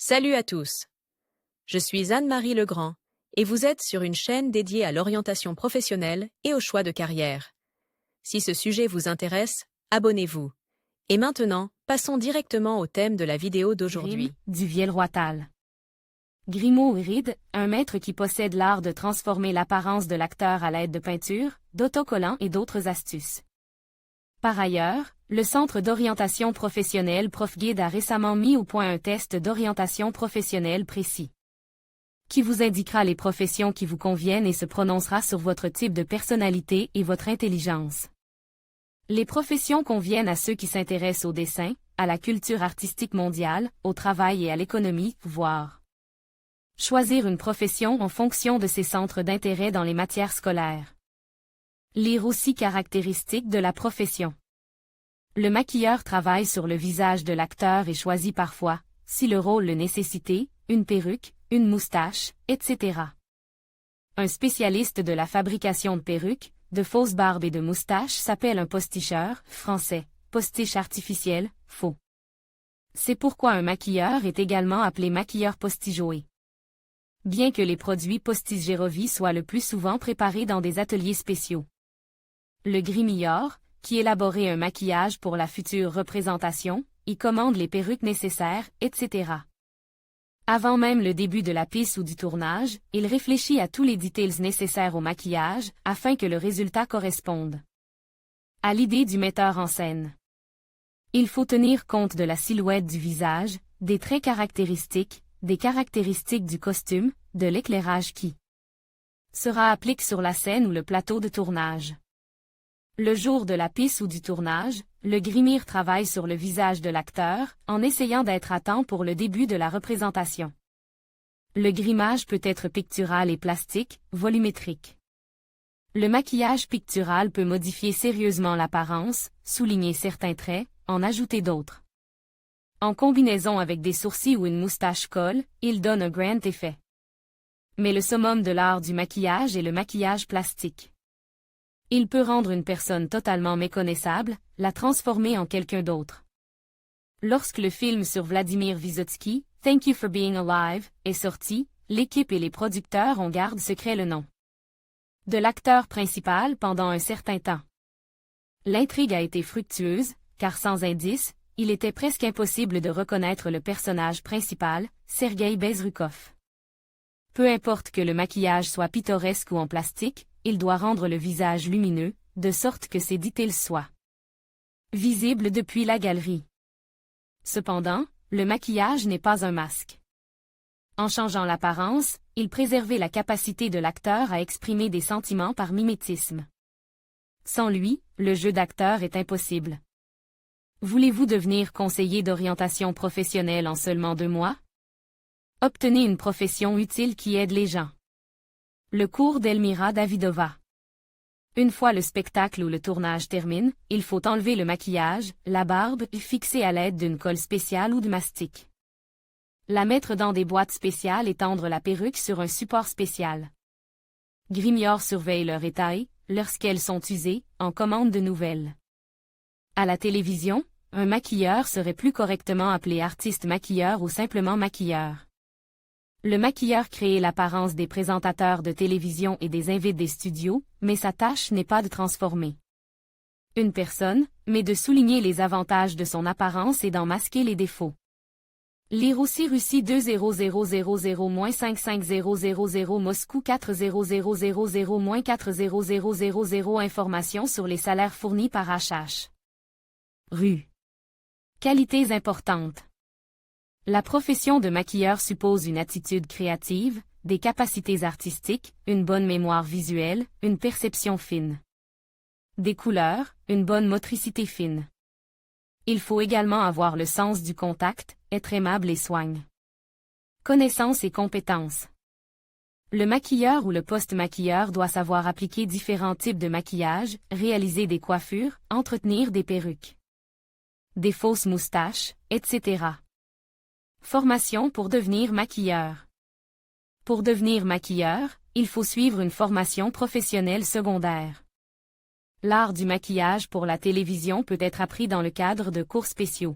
Salut à tous. Je suis Anne-Marie Legrand et vous êtes sur une chaîne dédiée à l'orientation professionnelle et au choix de carrière. Si ce sujet vous intéresse, abonnez-vous. Et maintenant, passons directement au thème de la vidéo d'aujourd'hui. Grimm, du Vielroital. Grimaud Reed, un maître qui possède l'art de transformer l'apparence de l'acteur à l'aide de peintures, d'autocollants et d'autres astuces. Par ailleurs, le Centre d'orientation professionnelle ProfGuide a récemment mis au point un test d'orientation professionnelle précis, qui vous indiquera les professions qui vous conviennent et se prononcera sur votre type de personnalité et votre intelligence. Les professions conviennent à ceux qui s'intéressent au dessin, à la culture artistique mondiale, au travail et à l'économie, voire choisir une profession en fonction de ses centres d'intérêt dans les matières scolaires. Lire aussi caractéristiques de la profession. Le maquilleur travaille sur le visage de l'acteur et choisit parfois, si le rôle le nécessitait, une perruque, une moustache, etc. Un spécialiste de la fabrication de perruques, de fausses barbes et de moustaches s'appelle un posticheur, français, postiche artificiel, faux. C'est pourquoi un maquilleur est également appelé maquilleur postigeoé. Bien que les produits Postigerovi soient le plus souvent préparés dans des ateliers spéciaux. Le grimilleur, qui élaborait un maquillage pour la future représentation, y commande les perruques nécessaires, etc. Avant même le début de la pièce ou du tournage, il réfléchit à tous les details nécessaires au maquillage, afin que le résultat corresponde à l'idée du metteur en scène. Il faut tenir compte de la silhouette du visage, des traits caractéristiques, des caractéristiques du costume, de l'éclairage qui sera appliqué sur la scène ou le plateau de tournage. Le jour de la pièce ou du tournage, le grimeur travaille sur le visage de l'acteur, en essayant d'être à temps pour le début de la représentation. Le grimage peut être pictural et plastique, volumétrique. Le maquillage pictural peut modifier sérieusement l'apparence, souligner certains traits, en ajouter d'autres. En combinaison avec des sourcils ou une moustache colle, il donne un grand effet. Mais le summum de l'art du maquillage est le maquillage plastique. Il peut rendre une personne totalement méconnaissable, la transformer en quelqu'un d'autre. Lorsque le film sur Vladimir Vysotsky, Thank You for Being Alive, est sorti, l'équipe et les producteurs ont gardé secret le nom de l'acteur principal pendant un certain temps. L'intrigue a été fructueuse, car sans indice, il était presque impossible de reconnaître le personnage principal, Sergueï Bezrukov. Peu importe que le maquillage soit pittoresque ou en plastique, il doit rendre le visage lumineux, de sorte que ses details soient visibles depuis la galerie. Cependant, le maquillage n'est pas un masque. En changeant l'apparence, il préservait la capacité de l'acteur à exprimer des sentiments par mimétisme. Sans lui, le jeu d'acteur est impossible. Voulez-vous devenir conseiller d'orientation professionnelle en seulement 2 mois? Obtenez une profession utile qui aide les gens. Le cours d'Elmira Davidova. Une fois le spectacle ou le tournage termine, il faut enlever le maquillage, la barbe, fixer à l'aide d'une colle spéciale ou de mastic. La mettre dans des boîtes spéciales et tendre la perruque sur un support spécial. Grimior surveille leur état et, lorsqu'elles sont usées, en commande de nouvelles. À la télévision, un maquilleur serait plus correctement appelé artiste maquilleur ou simplement maquilleur. Le maquilleur crée l'apparence des présentateurs de télévision et des invités des studios, mais sa tâche n'est pas de transformer une personne, mais de souligner les avantages de son apparence et d'en masquer les défauts. Lire aussi Russie 20000-55000 Moscou 40000-40000 Informations sur les salaires fournis par HH. Rue. Qualités importantes. La profession de maquilleur suppose une attitude créative, des capacités artistiques, une bonne mémoire visuelle, une perception fine des couleurs, une bonne motricité fine. Il faut également avoir le sens du contact, être aimable et soigne. Connaissances et compétences. Le maquilleur ou le post-maquilleur doit savoir appliquer différents types de maquillage, réaliser des coiffures, entretenir des perruques, des fausses moustaches, etc. Formation pour devenir maquilleur. Pour devenir maquilleur, il faut suivre une formation professionnelle secondaire. L'art du maquillage pour la télévision peut être appris dans le cadre de cours spéciaux.